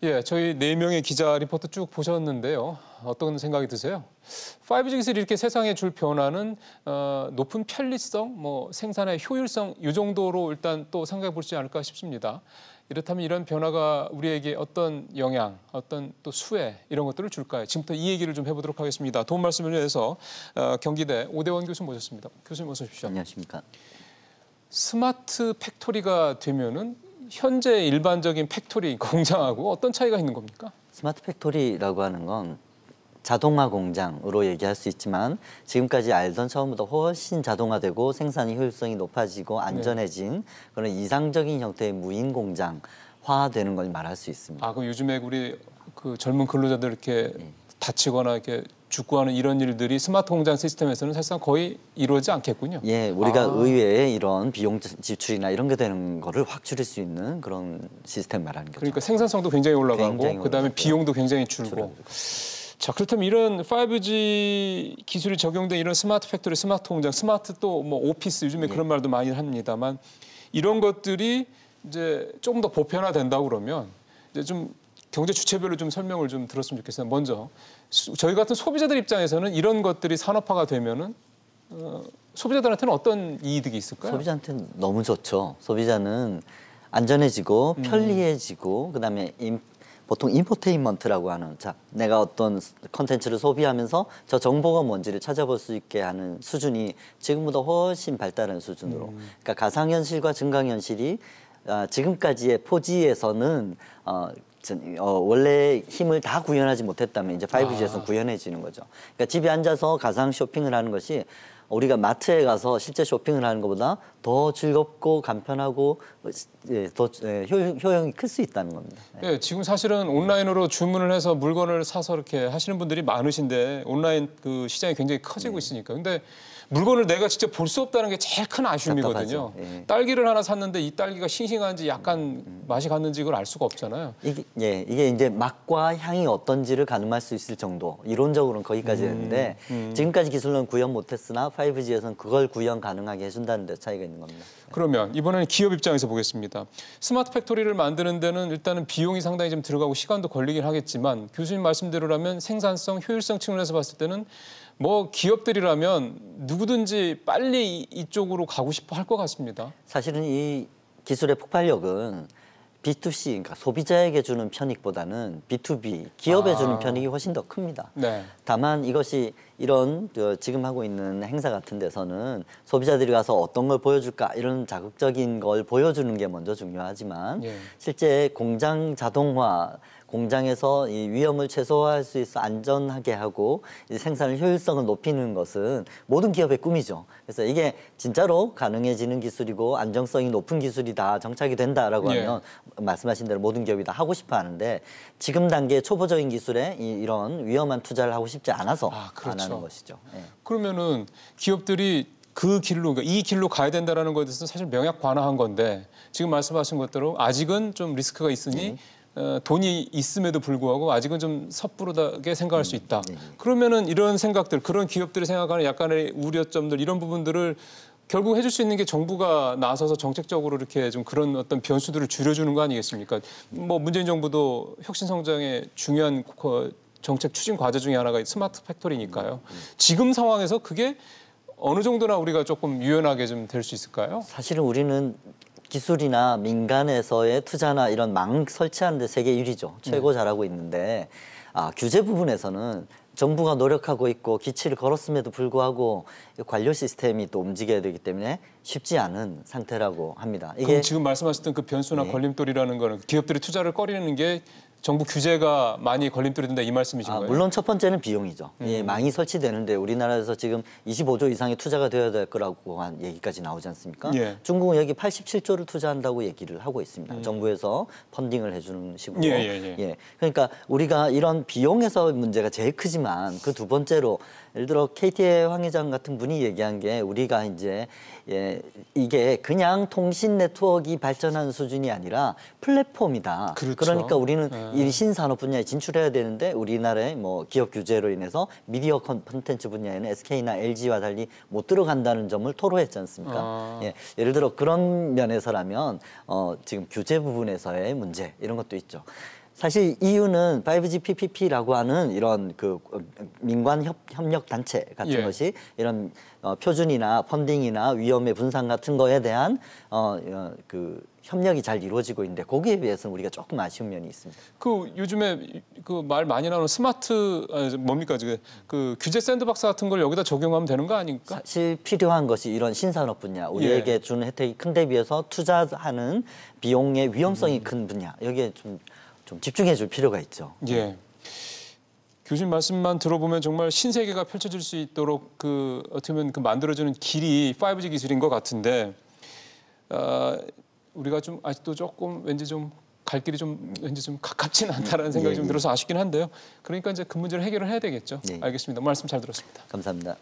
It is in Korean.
예, 저희 4명의 기자 리포트 쭉 보셨는데요. 어떤 생각이 드세요? 5G 기술이 이렇게 세상에 줄 변화는 높은 편리성, 생산의 효율성 이 정도로 일단 또 생각해 볼 수 있지 않을까 싶습니다. 이렇다면 이런 변화가 우리에게 어떤 영향, 어떤 또 수혜 이런 것들을 줄까요? 지금부터 이 얘기를 좀 해보도록 하겠습니다. 도움 말씀을 위해서 경기대 오대원 교수 모셨습니다. 교수님 어서 오십시오. 안녕하십니까. 스마트 팩토리가 되면은 현재 일반적인 팩토리 공장하고 어떤 차이가 있는 겁니까? 스마트 팩토리라고 하는 건 자동화 공장으로 얘기할 수 있지만 지금까지 알던 처음보다 훨씬 자동화되고 생산의 효율성이 높아지고 안전해진 그런 이상적인 형태의 무인 공장화되는 걸 말할 수 있습니다. 아, 그럼 요즘에 우리 그 젊은 근로자들 이렇게 다치거나 이렇게 죽고 하는 이런 일들이 스마트 공장 시스템에서는 사실상 거의 이루어지지 않겠군요. 예, 우리가 의외에 이런 비용 지출이나 이런 게 되는 거를 확 줄일 수 있는 그런 시스템 말하는 거죠. 그러니까 생산성도 굉장히 올라가고 그다음에 비용도 굉장히 줄고. 자, 그렇다면 이런 5G 기술이 적용된 이런 스마트 팩토리, 스마트 공장, 스마트 또 오피스 요즘에 그런 말도 많이 합니다만 이런 것들이 이제 조금 더 보편화된다고 그러면 이제 좀 경제 주체별로 좀 설명을 좀 들었으면 좋겠어요. 먼저 저희 같은 소비자들 입장에서는 이런 것들이 산업화가 되면은 소비자들한테는 어떤 이득이 있을까요? 소비자한테는 너무 좋죠. 소비자는 안전해지고 편리해지고 그다음에 보통 인포테인먼트라고 하는 내가 어떤 컨텐츠를 소비하면서 저 정보가 뭔지를 찾아볼 수 있게 하는 수준이 지금보다 훨씬 발달한 수준으로 그러니까 가상현실과 증강현실이 지금까지의 포지에서는 원래 힘을 다 구현하지 못했다면 이제 5G에서는 구현해지는 거죠. 그러니까 집에 앉아서 가상 쇼핑을 하는 것이 우리가 마트에 가서 실제 쇼핑을 하는 것보다 더 즐겁고 간편하고 더 효용이 클 수 있다는 겁니다. 네, 지금 사실은 온라인으로 주문을 해서 물건을 사서 이렇게 하시는 분들이 많으신데 온라인 그 시장이 굉장히 커지고 있으니까. 근데 물건을 내가 직접 볼 수 없다는 게 제일 큰 아쉬움이거든요. 예. 딸기를 하나 샀는데 이 딸기가 싱싱한지 약간 맛이 갔는지 이걸 알 수가 없잖아요. 이게 이제 맛과 향이 어떤지를 가늠할 수 있을 정도 이론적으로는 거기까지 되는데 지금까지 기술로는 구현 못했으나 5G에서는 그걸 구현 가능하게 해준다는 데 차이가 있는 겁니다. 그러면 이번에는 기업 입장에서 보겠습니다. 스마트 팩토리를 만드는 데는 일단은 비용이 상당히 좀 들어가고 시간도 걸리긴 하겠지만 교수님 말씀대로라면 생산성, 효율성 측면에서 봤을 때는 기업들이라면 누구든지 빨리 이쪽으로 가고 싶어 할 것 같습니다. 사실은 이 기술의 폭발력은 B2C, 그러니까 소비자에게 주는 편익보다는 B2B, 기업에 주는 편익이 훨씬 더 큽니다. 네. 다만 이것이 이런 지금 하고 있는 행사 같은 데서는 소비자들이 가서 어떤 걸 보여줄까 이런 자극적인 걸 보여주는 게 먼저 중요하지만 실제 공장 자동화, 공장에서 이 위험을 최소화할 수 있어 안전하게 하고 생산의 효율성을 높이는 것은 모든 기업의 꿈이죠. 그래서 이게 진짜로 가능해지는 기술이고 안정성이 높은 기술이다, 정착이 된다라고 하면 말씀하신 대로 모든 기업이 다 하고 싶어 하는데 지금 단계 초보적인 기술에 이런 위험한 투자를 하고 싶지 않아서 안 하는 것이죠. 그러면은 기업들이 그 길로, 그러니까 이 길로 가야 된다라는 것에 대해서 사실 명약 관화한 건데 지금 말씀하신 것대로 아직은 좀 리스크가 있으니 돈이 있음에도 불구하고 아직은 좀 섣부르게 생각할 수 있다. 그러면은 이런 생각들, 그런 기업들이 생각하는 약간의 우려점들 이런 부분들을 결국 해줄 수 있는 게 정부가 나서서 정책적으로 이렇게 좀 그런 어떤 변수들을 줄여주는 거 아니겠습니까? 문재인 정부도 혁신 성장의 중요한 정책 추진 과제 중에 하나가 스마트 팩토리니까요. 지금 상황에서 그게 어느 정도나 우리가 조금 유연하게 좀 될 수 있을까요? 사실은 우리는 기술이나 민간에서의 투자나 이런 망 설치하는 데 세계 1위죠. 최고 잘하고 있는데 규제 부분에서는 정부가 노력하고 있고 기치를 걸었음에도 불구하고 관료 시스템이 또 움직여야 되기 때문에 쉽지 않은 상태라고 합니다. 그럼 지금 말씀하셨던 그 변수나 걸림돌이라는 거는 기업들이 투자를 꺼리는 게 정부 규제가 많이 걸림돌이 된다 이 말씀이신 거예요? 물론 첫 번째는 비용이죠. 망이 설치되는데 우리나라에서 지금 25조 이상의 투자가 되어야 될 거라고 한 얘기까지 나오지 않습니까? 중국은 여기 87조를 투자한다고 얘기를 하고 있습니다. 정부에서 펀딩을 해주는 식으로. 그러니까 우리가 이런 비용에서 문제가 제일 크지만 그 두 번째로 예를 들어 KT의 황 회장 같은 분이 얘기한 게 우리가 이제 이게 그냥 통신 네트워크가 발전하는 수준이 아니라 플랫폼이다. 그러니까 우리는 이 신산업 분야에 진출해야 되는데 우리나라의 기업 규제로 인해서 미디어 콘텐츠 분야에는 SK나 LG와 달리 못 들어간다는 점을 토로했지 않습니까? 예를 들어 그런 면에서라면 지금 규제 부분에서의 문제 이런 것도 있죠. 사실 EU는 5G PPP라고 하는 이런 그 민관 협력 단체 같은 예. 것이 이런 표준이나 펀딩이나 위험의 분산 같은 거에 대한 그 협력이 잘 이루어지고 있는데 거기에 비해서는 우리가 조금 아쉬운 면이 있습니다. 그 요즘에 그 말 많이 나오는 스마트 뭡니까 그 규제 샌드박스 같은 걸 여기다 적용하면 되는 거 아닙니까? 사실 필요한 것이 이런 신산업 분야, 우리에게 주는 혜택이 큰 데 비해서 투자하는 비용의 위험성이 큰 분야, 여기에 좀 집중해 줄 필요가 있죠. 예. 교수님 말씀만 들어보면 정말 신세계가 펼쳐질 수 있도록 그 어떻게 보면 그 만들어주는 길이 5G 기술인 것 같은데 우리가 좀 아직도 조금 왠지 좀 갈 길이 좀 왠지 좀 가깝지는 않다라는 생각이 좀 들어서 아쉽긴 한데요. 그러니까 이제 그 문제를 해결을 해야 되겠죠. 알겠습니다. 말씀 잘 들었습니다. 감사합니다.